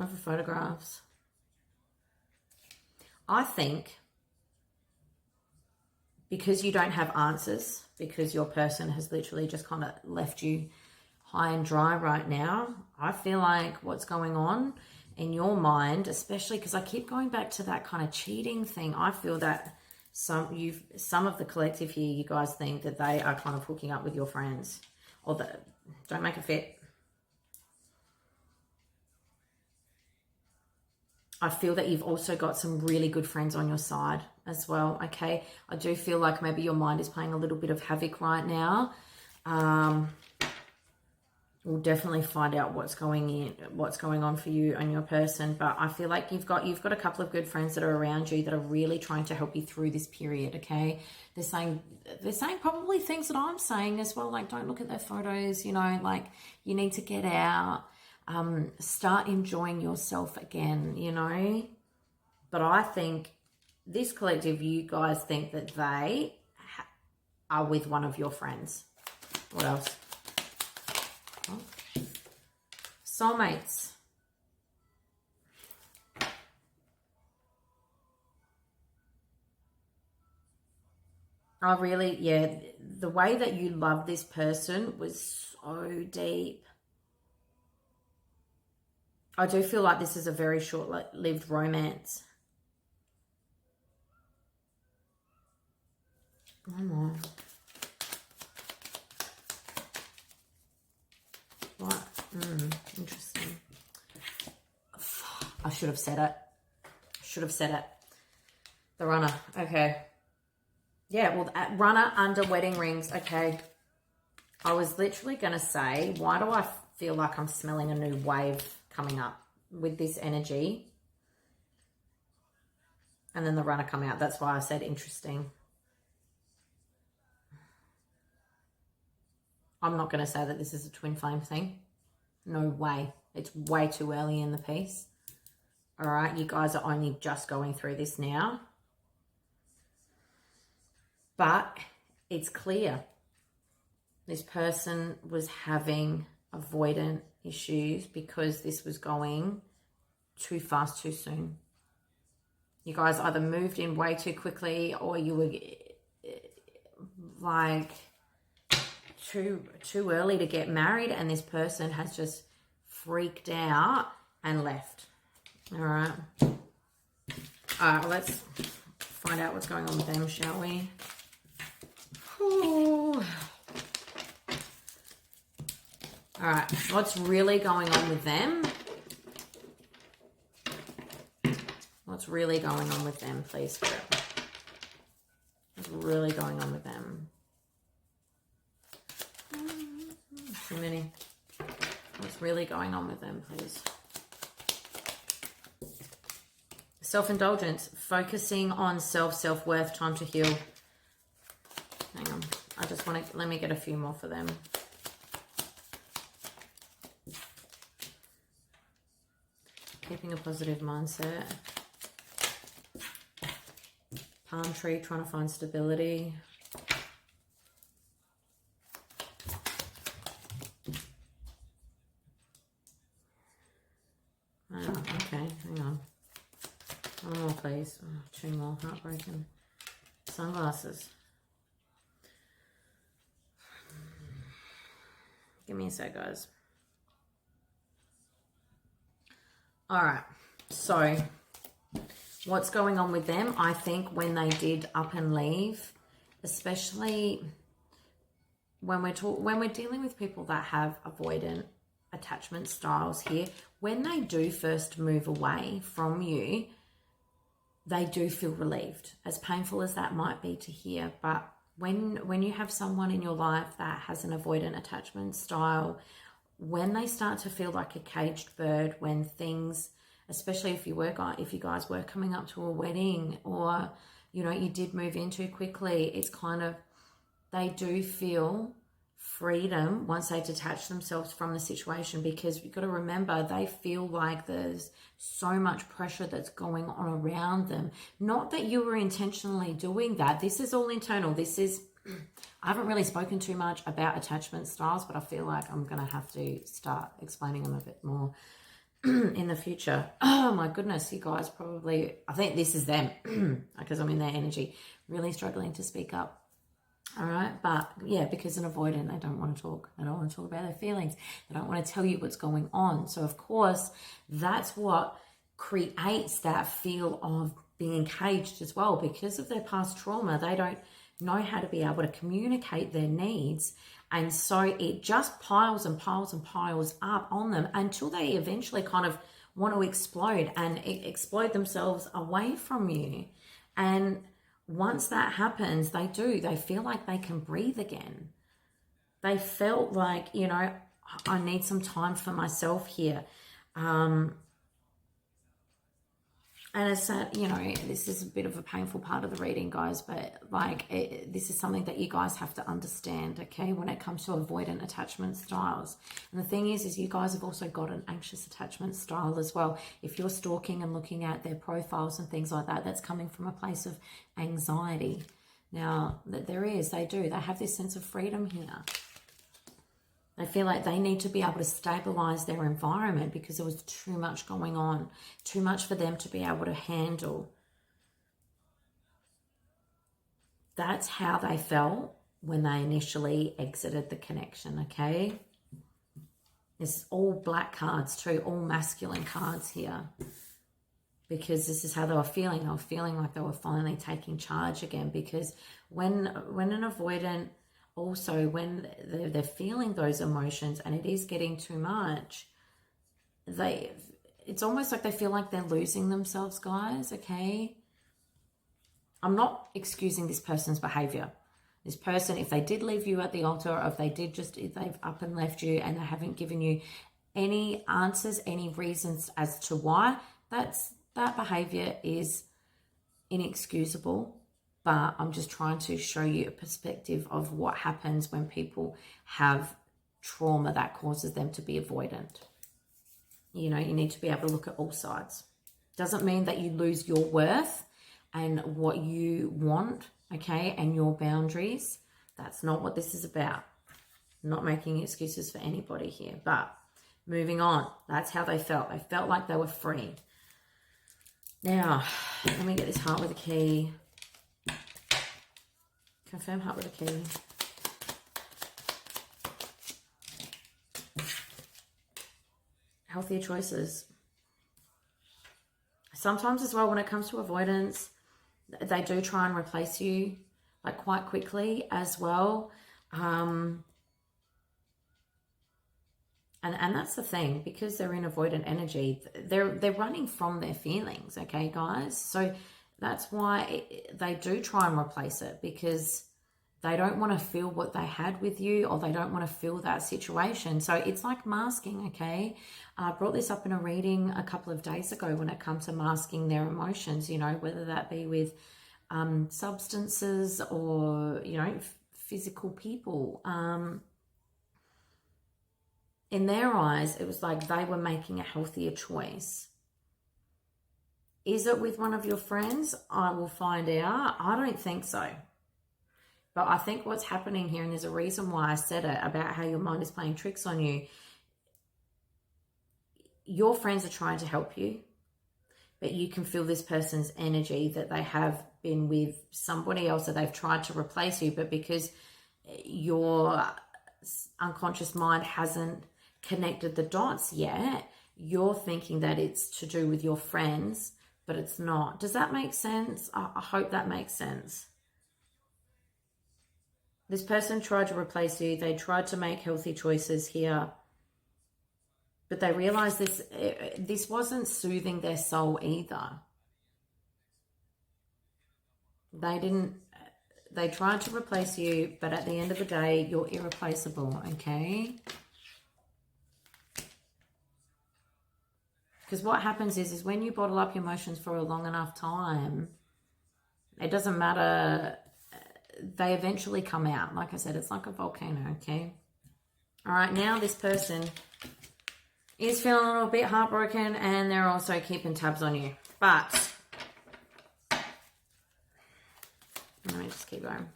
Over photographs. I think because you don't have answers, because your person has literally just kind of left you high and dry right now, I feel like what's going on in your mind, especially because I keep going back to that kind of cheating thing, I feel that some of the collective here, you guys think that they are kind of hooking up with your friends, or that don't make a fit. I feel that you've also got some really good friends on your side as well, okay? I do feel like maybe your mind is playing a little bit of havoc right now. We'll definitely find out what's going on for you and your person. But I feel like you've got a couple of good friends that are around you that are really trying to help you through this period, okay? They're saying probably things that I'm saying as well, like don't look at their photos, you know, like you need to get out. Start enjoying yourself again, you know. But I think this collective, you guys think that they are with one of your friends. What else? Oh. Soulmates. I really, yeah, the way that you love this person was so deep. I do feel like this is a very short-lived romance. Oh my. What? Interesting. I should have said it. The runner. Okay. Yeah, well, runner under wedding rings. Okay. I was literally going to say, why do I feel like I'm smelling a new wave coming up with this energy? And then the runner come out. That's why I said interesting. I'm not going to say that this is a twin flame thing. No way. It's way too early in the piece. All right, you guys are only just going through this now. But it's clear. This person was having avoidant issues because this was going too fast, too soon. You guys either moved in way too quickly, or you were like too early to get married, and this person has just freaked out and left. All right. Let's find out what's going on with them, shall we? Ooh. All right, what's really going on with them? What's really going on with them, please, Spirit? What's really going on with them? Too many. What's really going on with them, please? Self-indulgence, focusing on self-worth, time to heal. Hang on. I just want to, let me get a few more for them. Keeping a positive mindset. Palm tree, trying to find stability. Oh, okay, hang on. One more, please. Oh, two more, heartbroken. Sunglasses. Give me a sec, guys. All right, so what's going on with them? I think when they did up and leave, especially when we're dealing with people that have avoidant attachment styles here, when they do first move away from you, they do feel relieved, as painful as that might be to hear. But when you have someone in your life that has an avoidant attachment style, when they start to feel like a caged bird, when things, especially if you guys were coming up to a wedding, or you know, you did move in too quickly, it's kind of, they do feel freedom once they detach themselves from the situation, because you've got to remember, they feel like there's so much pressure that's going on around them. Not that you were intentionally doing that. This is all internal. This is, I haven't really spoken too much about attachment styles, but I feel like I'm going to have to start explaining them a bit more. in the future. Oh my goodness, you guys probably, I think this is them because I'm in their energy, really struggling to speak up. All right, but yeah, because an avoidant, they don't want to talk. They don't want to talk about their feelings. They don't want to tell you what's going on. So of course, that's what creates that feel of being caged as well. Because of their past trauma, they don't know how to be able to communicate their needs. And so it just piles and piles and piles up on them until they eventually kind of want to explode and explode themselves away from you. And once that happens, they feel like they can breathe again. They felt like, you know, I need some time for myself here. And it's that, you know, this is a bit of a painful part of the reading, guys, but like this is something that you guys have to understand, okay, when it comes to avoidant attachment styles. And the thing is you guys have also got an anxious attachment style as well. If you're stalking and looking at their profiles and things like that, that's coming from a place of anxiety. Now, they have this sense of freedom here. They feel like they need to be able to stabilize their environment because there was too much going on, too much for them to be able to handle. That's how they felt when they initially exited the connection, okay? It's all black cards too, all masculine cards here. Because this is how they were feeling. They were feeling like they were finally taking charge again. Because when an avoidant, also when they're feeling those emotions and it is getting too much, it's almost like they feel like they're losing themselves, guys, okay? I'm not excusing this person's behavior. This person, if they did leave you at the altar, or if they've up and left you and they haven't given you any answers, any reasons as to why, that behavior is inexcusable. But I'm just trying to show you a perspective of what happens when people have trauma that causes them to be avoidant. You know, you need to be able to look at all sides. Doesn't mean that you lose your worth and what you want, okay, and your boundaries. That's not what this is about. I'm not making excuses for anybody here, but moving on. That's how they felt. They felt like they were free. Now, let me get this heart with a key. Confirm heart with a key. Healthier choices. Sometimes as well, when it comes to avoidance, they do try and replace you like quite quickly as well. And that's the thing, because they're in avoidant energy, they're running from their feelings, okay, guys? So that's why they do try and replace it, because they don't want to feel what they had with you, or they don't want to feel that situation. So it's like masking, okay? I brought this up in a reading a couple of days ago when it comes to masking their emotions, you know, whether that be with substances or, you know, physical people. In their eyes, it was like they were making a healthier choice. Is it with one of your friends? I will find out. I don't think so. But I think what's happening here, and there's a reason why I said it about how your mind is playing tricks on you. Your friends are trying to help you, but you can feel this person's energy that they have been with somebody else, that they've tried to replace you, but because your unconscious mind hasn't connected the dots yet, you're thinking that it's to do with your friends, but it's not. Does that make sense? I hope that makes sense. This person tried to replace you. They tried to make healthy choices here, but they realized this wasn't soothing their soul either. They tried to replace you, but at the end of the day, you're irreplaceable, okay? Because what happens is when you bottle up your emotions for a long enough time, it doesn't matter, they eventually come out. Like I said, it's like a volcano, okay? All right, now this person is feeling a little bit heartbroken, and they're also keeping tabs on you. But let me just keep going.